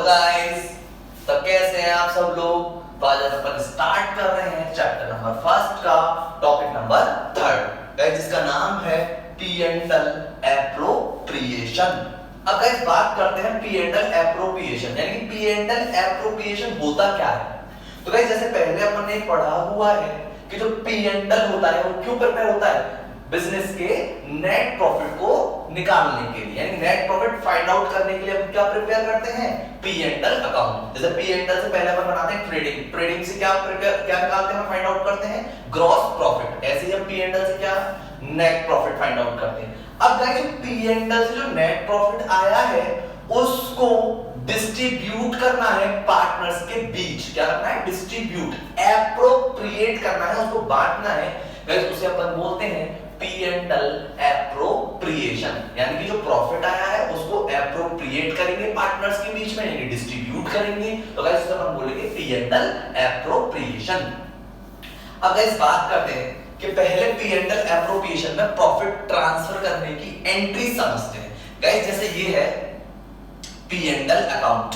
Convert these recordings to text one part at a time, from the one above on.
Guys, तो कैसे हैं आप सब लोग। तो आज अपन स्टार्ट कर रहे हैं चैप्टर नंबर फर्स्ट का टॉपिक नंबर थर्ड गाइस, जिसका नाम है पी एंड एल एप्रोप्रिएशन। अब गाइस बात करते हैं पी एंड एल एप्रोप्रिएशन, यानी कि पी एंड एल एप्रोप्रिएशन होता क्या है। तो गाइस जैसे पहले अपन ने पढ़ा हुआ है कि जो पी एंड एल होता है वो क्यों प्रिपेयर होता है, बिजनेस के नेट प्रॉफिट को निकालने के लिए, यानी नेट प्रॉफिट फाइंड आउट करने के लिए हम क्या प्रिपेयर करते हैं, पी एंड एल अकाउंट। जैसे पी एंड एल से पहले अपन बनाते हैं ट्रेडिंग, ट्रेडिंग से क्या निकालते हैं, फाइंड आउट करते हैं ग्रॉस प्रॉफिट। ऐसे ही हम पी एंड एल से क्या नेट प्रॉफिट फाइंड आउट करते हैं। अब गाइस पी एंड एल से जो नेट प्रॉफिट आया है उसको डिस्ट्रीब्यूट करना है पार्टनर्स के बीच। क्या करना है, डिस्ट्रीब्यूट, एप्रोप्रिएट करना है, उसको बांटना है गाइस, उसे अपन बोलते हैं पी एंड एल एप्रोप्रिएशन। यानी कि जो प्रॉफिट आया है उसको एप्रोप्रिएट करेंगे पार्टनर्स के बीच में, यानी डिस्ट्रीब्यूट करेंगे, तो गाइस उसे अपन बोलेंगे पी एंड एल एप्रोप्रिएशन। अब गाइस बात करते हैं कि पहले पी एंड एल एप्रोप्रिएशन में प्रॉफिट ट्रांसफर करने की एंट्री समझते हैं गाइस। जैसे ये है P and L account,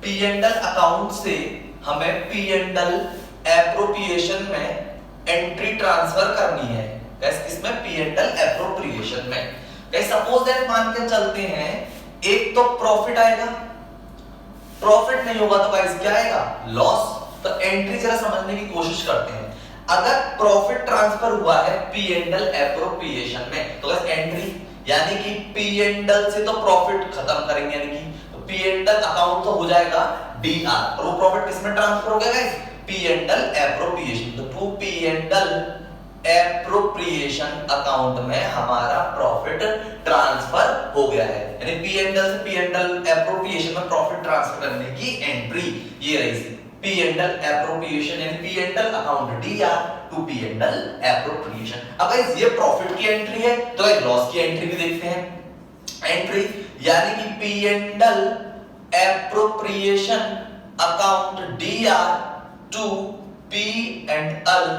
P and L account से हमें पी एंड एल एप्रोप्रिएशन में एंट्री ट्रांसफर करनी है गाइस, किसमें, पी एंड एल एप्रोप्रिएशन में। गाइस सपोज दैट मान के चलते हैं एक तो प्रॉफिट आएगा, प्रॉफिट नहीं होगा तो गाइस क्या आएगा, लॉस। तो एंट्री जरा समझने की कोशिश करते हैं। अगर प्रॉफिट ट्रांसफर हुआ है पी एंड एल एप्रोप्रिएशन में तो गाइस एंट्री, यानी कि पी एंड एल से तो प्रॉफिट खत्म करेंगे, यानी कि पी एंड एल अकाउंट तो हो जाएगा डीआर, और वो प्रॉफिट किसमें ट्रांसफर हो गया guys, P and L appropriation. तो to P and L appropriation account में हमारा प्रॉफिट ट्रांसफर हो गया है, यानी पी एंड एल से पी एंड एल एप्रोप्रिएशन में प्रॉफिट ट्रांसफर करने की एंट्री ये रही, पी एंड एल एप्रोप्रिएशन, यानी P and L account DR to P and L appropriation. अब गाइस ये प्रॉफिट की एंट्री है, तो गाइस लॉस की एंट्री भी देखते हैं। एंट्री यानी कि P and L appropriation account DR to P and L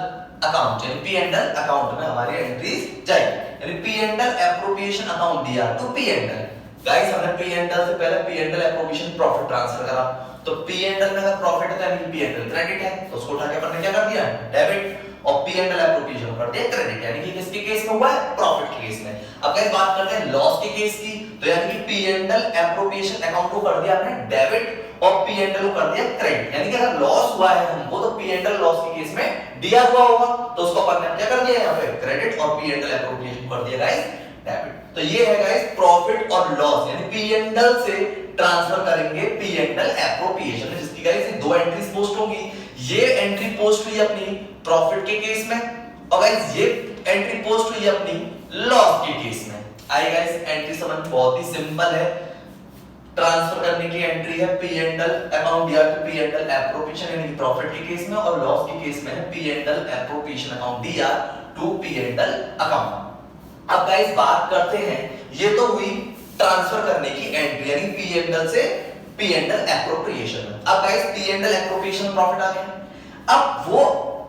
account, यानी पी एंड एल अकाउंट में हमारी एंट्रीज जाएगी, यानी P and L appropriation account DR to P and L. Guys हमने पी एंड एल से पहले P and L appropriation profit transfer करा, तो पी एंड एल में अगर प्रॉफिट है यानी पी एंड एल क्रेडिट है, तो उसको उठा के अपन ने क्या कर दिया, डेबिट, और पी एंड एल एप्रोप्रिएशन कर दिया क्रेडिट, यानी कि किसके केस में हुआ है, प्रॉफिट के केस में। अब गाइस बात करते हैं लॉस के केस की, तो यानी कि P and L appropriation account को कर दिया आपने डेबिट और पी एंड एल को कर दिया क्रेडिट, यानी कि अगर लॉस हुआ है हमको तो पी एंड एल लॉस के केस में डीआर हुआ होगा, तो उसको अपन ने क्या कर दिया यहाँ पे क्रेडिट, और पी एंड एल एप्रोप्रिएशन कर दिया गाइस डेबिट। तो ये है गाइस प्रॉफिट और लॉस, यानी पी एंड एल से ट्रांसफर करेंगे पी एंड एल एप्रोप्रिएशन, जिसकी गाइस दो एंट्रीज पोस्ट होगी। ये एंट्री पोस्ट हुई अपनी प्रॉफिट के केस में, और गाइस ये एंट्री पोस्ट हुई अपनी लॉस के केस में। आई गाइस एंट्री समझ बहुत ही सिंपल है, ट्रांसफर करने की एंट्री है P and L account DR to P and L appropriation, यानी प्रॉफिट के केस में, और लॉस के केस में है P and L appropriation account DR to P and L account. अब गाइस बात करते हैं, ये तो हुई ट्रांसफर करने की एंट्री, यानी पी एंड एल से पी एंड एल एप्रोप्रिएशन। अब guys P and L appropriation profit आ गया। अब वो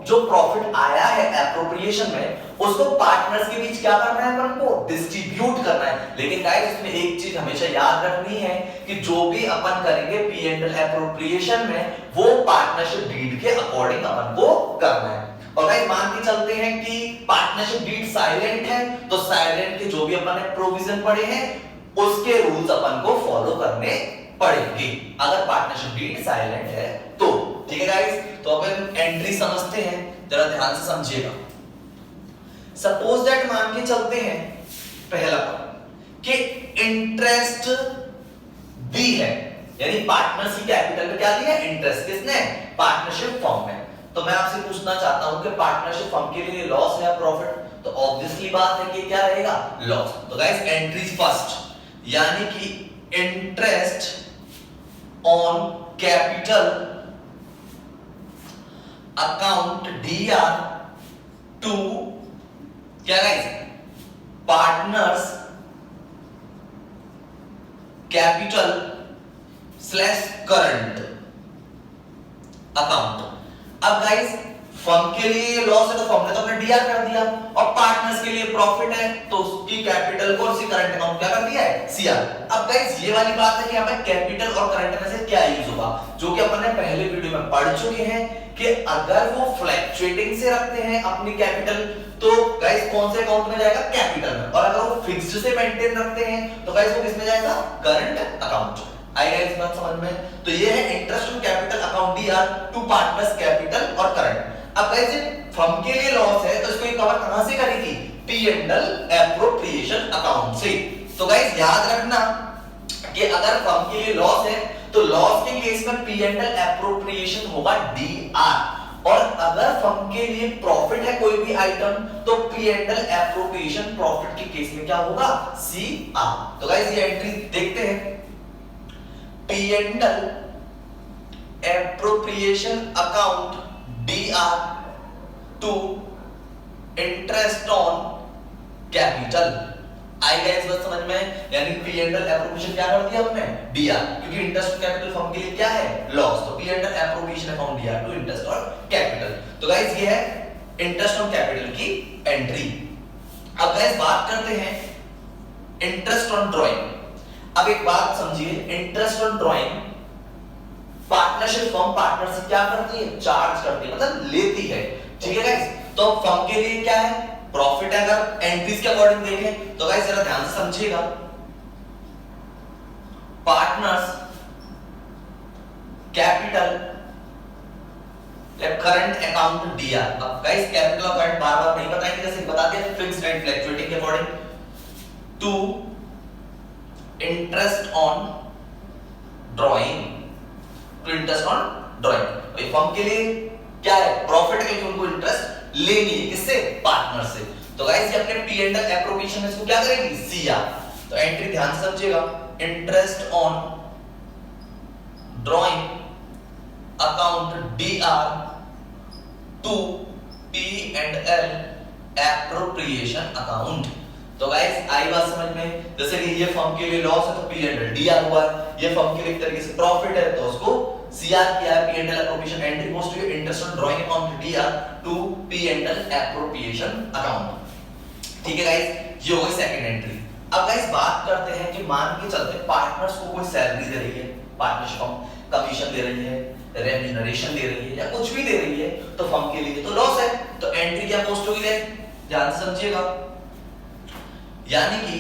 जो प्रॉफिट आया है एप्रोप्रिएशन में उसको पार्टनर्स के बीच क्या करना है, अपन को डिस्ट्रीब्यूट करना है। लेकिन गाइस इसमें एक चीज हमेशा याद रखनी है कि जो भी अपन करेंगे पी एंड एल एप्रोप्रिएशन में वो पार्टनरशिप डीड के अकॉर्डिंग अपन को करना है। और गाइस मान के चलते हैं कि पार्टनरशिप डीड साइलेंट है, तो साइलेंट के जो भी अपन ने प्रोविजन पढ़े हैं उसके रूल्स अपन को फॉलो करने पड़ेंगे अगर पार्टनरशिप डीड साइलेंट है तो। ठीक है गाइस, तो अपन एंट्री समझते हैं, जरा ध्यान से समझिएगा। सपोज दैट मान के चलते हैं पहला कि इंटरेस्ट दी है, यानी पार्टनर्स की कैपिटल में क्या दिया, इंटरेस्ट, किसने, पार्टनरशिप फर्म में। तो मैं आपसे पूछना चाहता हूं कि पार्टनरशिप फर्म के लिए लॉस है या प्रॉफिट, तो ऑब्वियसली बात है कि क्या रहेगा, लॉस। तो गाइस एंट्रीज फर्स्ट, यानी कि interest on capital account DR to क्या guys, partners capital slash current account. अब गाइस फर्म के लिए लॉस है तो फर्म ने तो अपने डीआर कर दिया, और पार्टनर्स के लिए प्रॉफिट है तो उसकी कैपिटल को उसी करंट अकाउंट क्या कर दिया है, सीआर। अब गाइस ये वाली बात है कि यहाँ पे कैपिटल और करंट में से क्या यूज होगा, जो कि अपन ने पहले वीडियो में पढ़ चुके हैं कि अगर वो फ्लक्चुएटिंग से रखते हैं अपनी कैपिटल तो गाइस कौन से अकाउंट में जाएगा, कैपिटल में, और अगर वो फिक्स्ड से मेंटेन रखते हैं तो गाइस वो किस में जाएगा, करंट अकाउंट। आएगा इस बात समझ में। तो ये है interest on capital account DR to partners capital और करंट। अब गाइस फर्म के लिए लॉस है तो इसको ये कवर कहां से करेगी, P and L appropriation account से। तो गाइस याद रखना कि अगर फर्म के लिए लॉस है तो लॉस के केस में पी एंड एल एप्रोप्रिएशन होगा डीआर, और अगर फर्म के लिए प्रॉफिट है कोई भी आइटम तो P and L appropriation profit के केस में क्या होगा, सीआर। तो गाइस ये एंट्री देखते हैं, P and L appropriation account DR to interest on capital। आएगा इस बात समझ में, यानी पी एंड एल एप्रोप्रिएशन क्या कर दिया हमने, DR, क्योंकि इंटरेस्ट ऑन कैपिटल फर्म के लिए क्या है, लॉस, तो P and L appropriation account DR to interest on capital. तो गाइस ये है इंटरेस्ट ऑन कैपिटल की एंट्री। अब गाइस बात करते हैं इंटरेस्ट ऑन ड्राइंग। अब एक बात समझिए, interest on drawing partnership firm partner से क्या करती है, चार्ज करती है, मतलब लेती है, ठीक है गाइस। तो फर्म के लिए क्या है, प्रॉफिट है। अगर एंट्रीज के अकॉर्डिंग देखें तो गाइस जरा ध्यान से समझिएगा, पार्टनर्स कैपिटल या करंट अकाउंट डीआर। अब गाइस कैपिटल और करंट बार-बार नहीं बताएंगे, जैसे बता दिया फिक्स्ड एंड फ्लक्चुएटिंग के according, to interest on drawing, to interest on drawing. ये फर्म के लिए क्या है, प्रॉफिट है, उनको इंटरेस्ट लेनी है, किससे, पार्टनर से। तो गाइस ये अपने पी एंड एल एप्रोप्रिएशन में इसको क्या करेगी, सीआर। तो एंट्री ध्यान से समझिएगा, interest on drawing account DR to P and L appropriation account. तो गाइस आई बात समझ में, जैसे कि ये फर्म के लिए लॉस है तो पी एंड एल डीआर हुआ, ये फर्म के लिए एक तरीके से प्रॉफिट है तो उसको सीआर किया है, P and L appropriation entry goes to interest on drawing account DR to P and L appropriation account. ठीक है गाइस, ये हो गई सेकंड एंट्री। अब गाइस बात करते हैं कि मान के चलते पार्टनर्स को कोई सैलरी दे रही है, पार्टनरशिप फर्म कमीशन दे रही है, रेम्यूनरेशन दे रही है या कुछ भी दे रही है, तो फर्म के लिए तो लॉस है, तो एंट्री क्या पोस्ट होगी गाइस, ध्यान से समझिएगा, यानी कि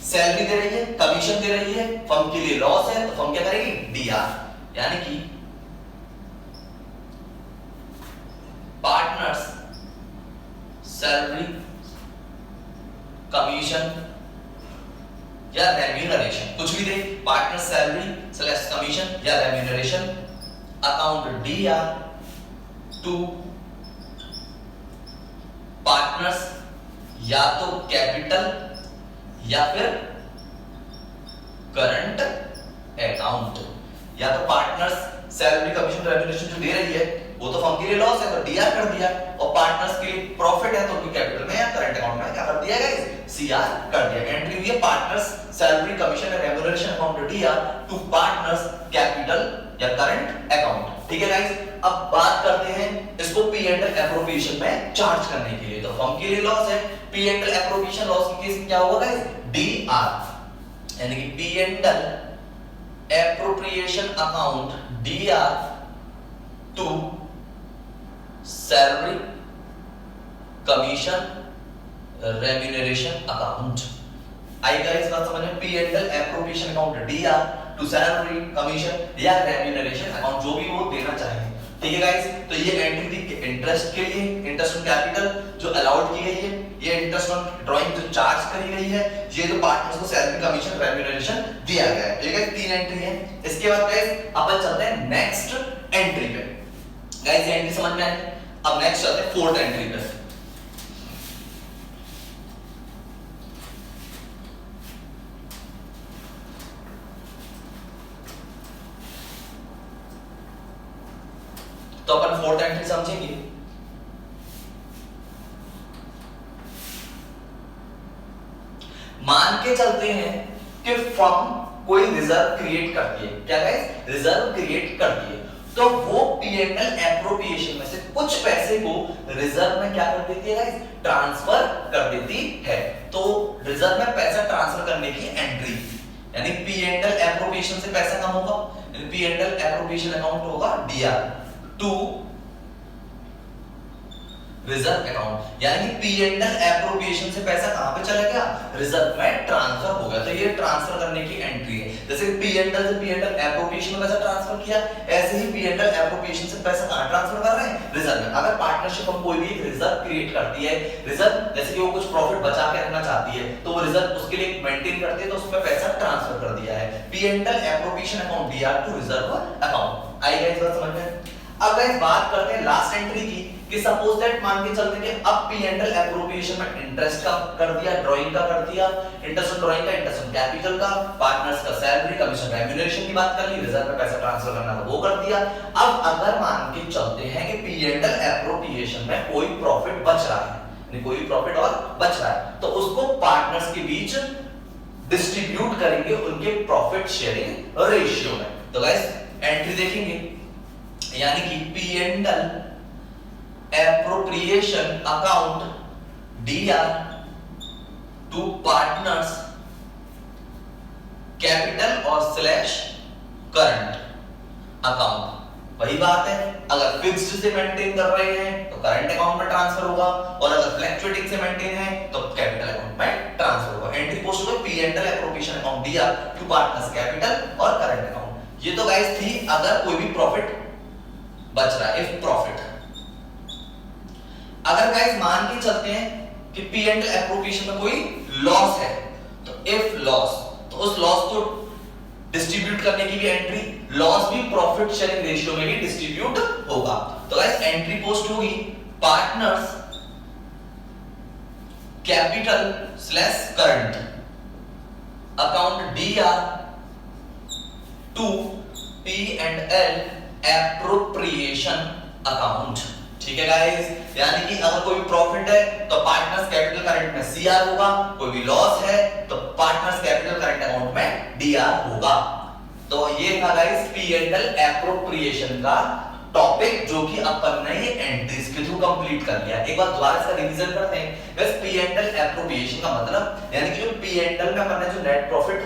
सैलरी दे रही है, कमीशन दे रही है, फर्म के लिए लॉस है तो फर्म क्या करेगी, डीआर, यानी कि पार्टनर्स सैलरी कमीशन या रेम्यूनरेशन, कुछ भी दे, पार्टनर सैलरी स्लैश कमीशन या remuneration account DR to partners या तो कैपिटल या फिर करंट अकाउंट। या तो पार्टनर्स सैलरी कमीशन रेम्यूनरेशन जो दे रही है वो तो फर्म के लिए लॉस है तो डीआर कर दिया, और पार्टनर्स के लिए प्रॉफिट है तो उनकी कैपिटल में या करंट अकाउंट में क्या कर दिया गाइस, सीआर कर दिया। एंट्री हुई है partners salary commission and remuneration account DR to partners capital या करंट अकाउंट। ठीक है गाइस, अब बात करते हैं इसको पी एंड एल एप्रोप्रिएशन में चार्ज करने के लिए। तो फर्म के लिए लॉस है, P and L appropriation loss के केस में क्या होगा गाइस, डीआर, यानी कि P and L appropriation account DR to salary commission remuneration account. आएगा इस बात समझ में, P and L appropriation account DR to salary commission या रेम्यूनरेशन अकाउंट, जो भी वो देना चाहे। ठीक है गाइस, तो ये एंट्री थी इंटरेस्ट के लिए, इंटरेस्ट ऑन कैपिटल जो अलाउड की गई है, ये इंटरेस्ट ऑन ड्राइंग जो चार्ज करी गई है, ये जो पार्टनर्स को सैलरी कमीशन रेम्यूनरेशन दिया गया है। ठीक है, तीन एंट्री है। इसके बाद गाइस अपन चलते हैं नेक्स्ट एंट्री पे। गाइस ये एंट्री समझ में आई, अब नेक्स्ट चलते हैं फोर्थ एंट्री पे। तो अपन फोर्थ एंट्री समझेंगे। मान के चलते हैं कि फर्म कोई रिजर्व क्रिएट करती है, क्या गाइस, रिजर्व क्रिएट करती है, तो वो P&L एप्रोप्रिएशन में से कुछ पैसे को रिजर्व में क्या कर देती है गाइस, ट्रांसफर कर देती है। तो रिजर्व में पैसा ट्रांसफर करने की एंट्री, यानी P&L एप्रोप्रिएशन से पैसा कम होगा, यानी P&L एप्रोप्रिएशन अकाउंट होगा DR टू रिजर्व अकाउंट, यानी P&L एप्रोप्रिएशन से पैसा कहां पे चला गया, रिजर्व में ट्रांसफर हो गया। तो ये ट्रांसफर करने की एंट्री है। जैसे P&L से P&L एप्रोप्रिएशन में पैसा ट्रांसफर किया, ऐसे ही P&L एप्रोप्रिएशन से पैसा कहां ट्रांसफर कर रहे हैं, रिजर्व में। अगर पार्टनरशिप हम कोई भी एक रिजर्व क्रिएट करती है, रिजर्व जैसे कि वो कुछ प्रॉफिट बचा के रखना चाहती है, तो वो रिजर्व उसके लिए मेंटेन करती है, तो उसमें पैसा ट्रांसफर कर दिया है। P&L appropriation account DR to reserve account. आई गाइस बात समझ में? अब गाइस बात करते हैं लास्ट एंट्री की, कि सपोज दैट मान के चलते कि अब P&L एप्रोप्रिएशन में इंटरेस्ट का कर दिया, ड्राइंग का कर दिया, इंटरेस्ट ऑन ड्राइंग का, इंटरेस्ट ऑन कैपिटल का, पार्टनर्स का सैलरी, कमीशन, रेम्यूनरेशन की बात कर ली, रिजर्व में पैसा ट्रांसफर करना था वो कर दिया। अब अगर मान के चलते हैं कि P&L एप्रोप्रिएशन में कोई प्रॉफिट बच रहा है, यानी कोई प्रॉफिट और बच रहा है, तो उसको पार्टनर्स के बीच डिस्ट्रीब्यूट करेंगे उनके प्रॉफिट शेयरिंग रेशियो में। तो गाइस एंट्री देखेंगे, यानी कि P&L appropriation account DR to partners capital और स्लैश करंट अकाउंट। वही बात है, अगर फिक्स्ड से मेंटेन कर रहे हैं तो करंट अकाउंट में ट्रांसफर होगा, और अगर फ्लक्चुएटिंग से मेंटेन है तो कैपिटल अकाउंट में ट्रांसफर होगा। एंट्री पोस्ट होगा P&L appropriation account DR to partners capital और करंट अकाउंट। ये तो गाइस थी अगर कोई भी प्रॉफिट बच रहा है, इफ प्रॉफिट। अगर गाइस मान के चलते हैं कि P&L एप्रोप्रिएशन में कोई लॉस है, तो इफ लॉस, तो उस लॉस को डिस्ट्रीब्यूट करने की भी एंट्री, लॉस भी प्रॉफिट शेयरिंग रेशियो में भी डिस्ट्रीब्यूट होगा। तो गाइस एंट्री पोस्ट होगी partners capital slash current account DR to P&L appropriation account. ठीक है गाइस, यानी कि अगर कोई प्रॉफिट है तो पार्टनर्स कैपिटल करंट में CR होगा, कोई भी लॉस है तो पार्टनर्स कैपिटल करंट अकाउंट में DR होगा। तो ये था गाइस P&L एप्रोप्रिएशन का टॉपिक, जो कि अपन ने ये एंट्रीज के थ्रू कंप्लीट कर लिया। एक बार दोबारा इसका रिवीजन करते हैं। बस P&L एप्रोप्रिएशन का मतलब, यानी कि जो P&L में अपन ने जो नेट प्रॉफिट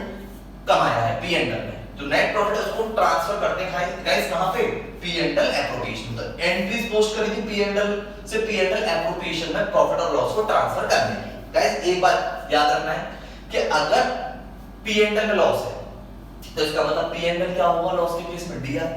कमाया है P&L में, तो नेट प्रॉफिट उसको ट्रांसफर करते हैं गाइस कहां पे, P&L एप्रोप्रिएशन। तो एंट्रीज पोस्ट करी थी P&L से P&L एप्रोप्रिएशन में प्रॉफिट और लॉस को ट्रांसफर करने की। गाइस एक बात याद रखना है कि अगर P&L में लॉस है तो इसका मतलब P&L क्या होगा लॉस के केस में, DR,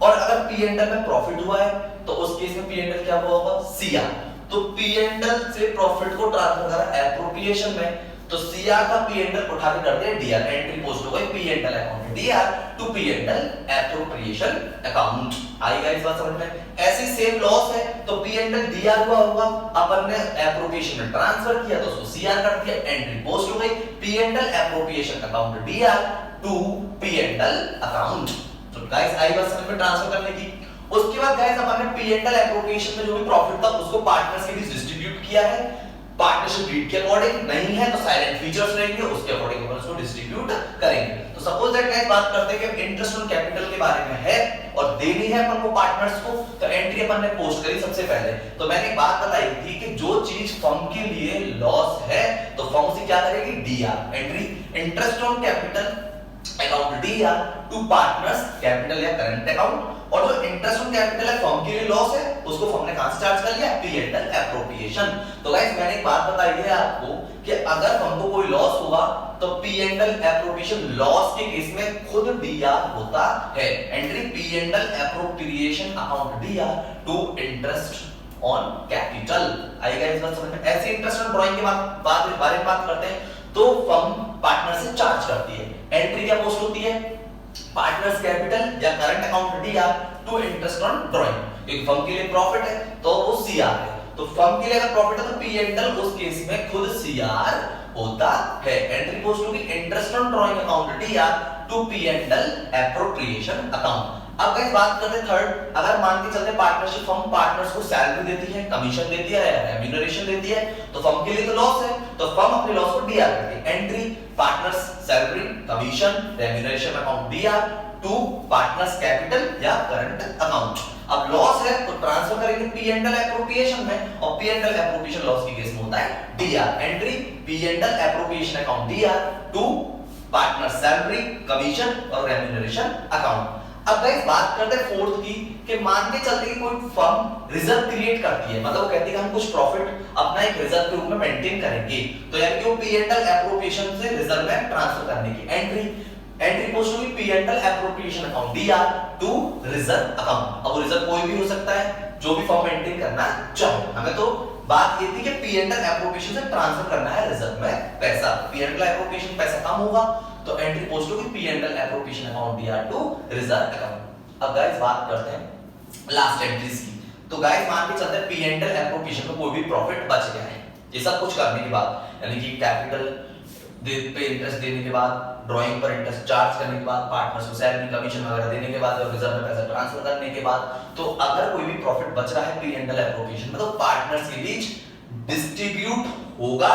और अगर P&L में प्रॉफिट हुआ है तो उस केस में P&L क्या हुआ होगा, CR। तो P&L से प्रॉफिट को ट्रांसफर करा एप्रोप्रिएशन में, तो CR का P&L उठा के कर दिया DR। एंट्री पोस्ट हो गई P&L account DR to P&L appropriation account. आई गाइस बात समझ में? ऐसे सेम लॉस है तो P&L DR हुआ होगा, अपन ने एप्रोप्रिएशन में ट्रांसफर किया तो उसको CR कर दिया। एंट्री पोस्ट हो गई P&L appropriation account DR to P&L account. तो गाइस आई बात समझ में ट्रांसफर करने की। उसके बाद गाइस अपन ने P&L एप्रोप्रिएशन में जो भी प्रॉफिट था उसको पार्टनर्स के बीच डिस्ट्रीब्यूट किया है। पार्टनरशिप नीड के अकॉर्डिंग, नहीं है तो साइलेंट फीचर्स रहेंगे, उसके अकॉर्डिंग अपन उसको डिस्ट्रीब्यूट करेंगे। तो सपोज दैट गाइस बात करते हैं कि इंटरेस्ट ऑन कैपिटल के बारे में है और देनी है अपन को पार्टनर्स को, तो एंट्री अपन ने पोस्ट करी सबसे पहले। तो मैंने एक बात बताई थी कि जो चीज फर्म के लिए लॉस है तो फर्म उसे क्या करेगी, DR। Entry interest on capital account DR to partners capital या करंट अकाउंट, और जो इंटरेस्ट ऑन कैपिटल है फर्म के लिए लॉस है उसको फर्म ने कहां से चार्ज कर लिया, P&L एप्रोप्रिएशन। तो गाइस मैंने एक बात बताई है आपको कि अगर फर्म को कोई लॉस होगा तो P&L एप्रोप्रिएशन लॉस के केस में खुद DR होता है। Entry P&L appropriation account DR to interest on capital. आएगा इस बात समझ में? ऐसे इंटरेस्ट ऑन ड्राइंग के बारे में बात करते हैं तो फर्म पार्टनर से चार्ज करती है। एंट्री क्या पोस्ट होती है, पार्टनर्स कैपिटल या current account DR to interest on drawing. एक फर्म के लिए प्रॉफिट है तो वो CR है, तो फर्म के लिए अगर प्रॉफिट है तो P&L उस केस में खुद CR होता है। एंट्री पोस्ट होगी interest on drawing account DR to P&L appropriation account. अब गाइस बात करते हैं थर्ड। अगर मान के चलते पार्टनरशिप फर्म पार्टनर्स को सैलरी देती है, कमीशन देती है, रेम्यूनरेशन देती है, तो फर्म के लिए तो लॉस है तो फर्म अपने लॉस को DR करती है। Entry partners salary, commission, remuneration account DR to partners capital या करंट अकाउंट। अब लॉस है तो ट्रांसफर करेंगे पी एंड एल एप्रोप्रिएशन में, और P and L appropriation loss की केस में होता है DR, entry P and L appropriation account DR to partner salary, commission और रेम्यूनरेशन अकाउंट। अब गाइस बात करते हैं फोर्थ की, कि मान के चलते कि कोई फर्म रिजर्व क्रिएट करती है, मतलब वो कहती है कि हम कुछ प्रॉफिट अपना एक रिजर्व के रूप में मेंटेन करेंगे, तो यानी कि वो पी एंड एल एप्रोप्रिएशन से रिजर्व में ट्रांसफर करने की एंट्री पोस्ट होगी P and L appropriation account DR to reserve account. अब वो रिजर्व कोई भी हो सकता है जो भी फर्म मेंटेन करना चाहे, हमें तो बात ये थी कि पी एंड एल एप्रोप्रिएशन से ट्रांसफर करना है रिजर्व में पैसा, पी एंड एल एप्रोप्रिएशन पैसा कम होगा तो एंट्री पोस्ट होगी P and L appropriation account DR to reserve account. अब गाइस बात करते हैं लास्ट एंट्रीज की। तो गाइस मान के चलते हैं पी एंड एल एप्रोप्रिएशन में कोई भी प्रॉफिट बच गया है, ये सब कुछ करने के बाद, यानी कि कैपिटल पे इंटरेस्ट देने के बाद, ड्राइंग पर इंटरेस्ट चार्ज करने के बाद, पार्टनर्स को सैलरी कमीशन वगैरह देने के बाद और रिजर्व में पैसा ट्रांसफर करने के बाद, तो अगर कोई भी प्रॉफिट बच रहा है पी एंड एल एप्रोप्रिएशन में तो पार्टनर्स के बीच डिस्ट्रीब्यूट होगा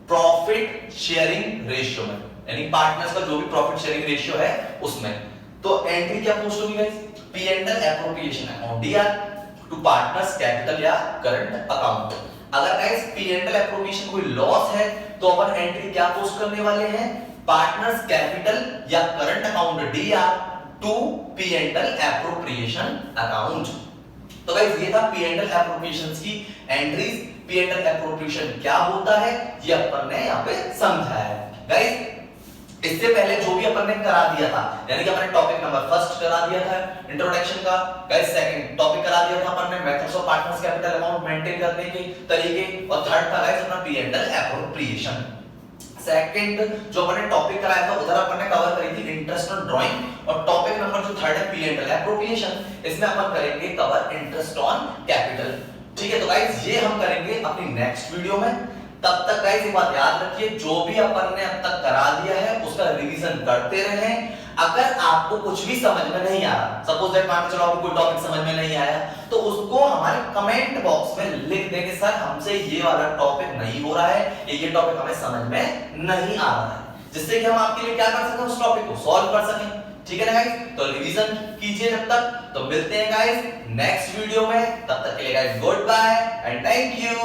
प्रॉफिट शेयरिंग रेशियो में, यानी पार्टनर्स का जो भी प्रॉफिट शेयरिंग रेशियो है उसमें। तो एंट्री क्या पोस्ट होगी guys, P and L appropriation account DR to partners capital या करंट अकाउंट। अगर guys P and L appropriation कोई लॉस है तो अपन एंट्री क्या पोस्ट करने वाले हैं, पार्टनर्स कैपिटल या current account DR to P and L appropriation account. तो गाइस ये था पी एंड एल एप्रोप्रिएशंस की entries. P and L appropriation क्या होता है ये अपन ने यहाँ पे समझा है। गाइस इससे पहले जो भी अपन ने करा दिया था, यानी कि अपन ने टॉपिक नंबर फर्स्ट करा दिया था इंट्रोडक्शन का, गाइस सेकंड टॉपिक करा दिया था अपन ने methods of partners capital amount maintain करने के तरीके, और थर्ड था गाइस अपना P and L appropriation. Second जो अपन ने टॉपिक कराया था उधर अपन ने कवर करी थी इंटरेस्ट ऑन ड्राइंग, और टॉपिक नंबर जो थर्ड है पी एंड एल एप्रोप्रिएशन, इसमें अपन करेंगे कवर इंटरेस्ट ऑन कैपिटल। ठीक है, तो गाइस ये हम करेंगे अपनी नेक्स्ट वीडियो में। तब तक गाइस एक बात याद रखिए, जो भी अपन ने अब तक करा दिया है उसका रिवीजन करते रहें। अगर आपको कुछ भी समझ में नहीं आ रहा, सपोज दैट मान के चलो आपको कोई टॉपिक समझ में नहीं आया, तो उसको हमारे कमेंट बॉक्स में लिख देंगे सर हमसे ये वाला टॉपिक नहीं हो रहा है, ये टॉपिक हमें समझ में नहीं आ रहा है, जिससे कि हम आपके लिए क्या कर सकें, उस टॉपिक को सॉल्व कर सकें। ठीक है ना गाइस, तो रिवीजन कीजिए जब तक। तो मिलते हैं गाइस नेक्स्ट वीडियो में, तब तक के लिए guys goodbye and thank you.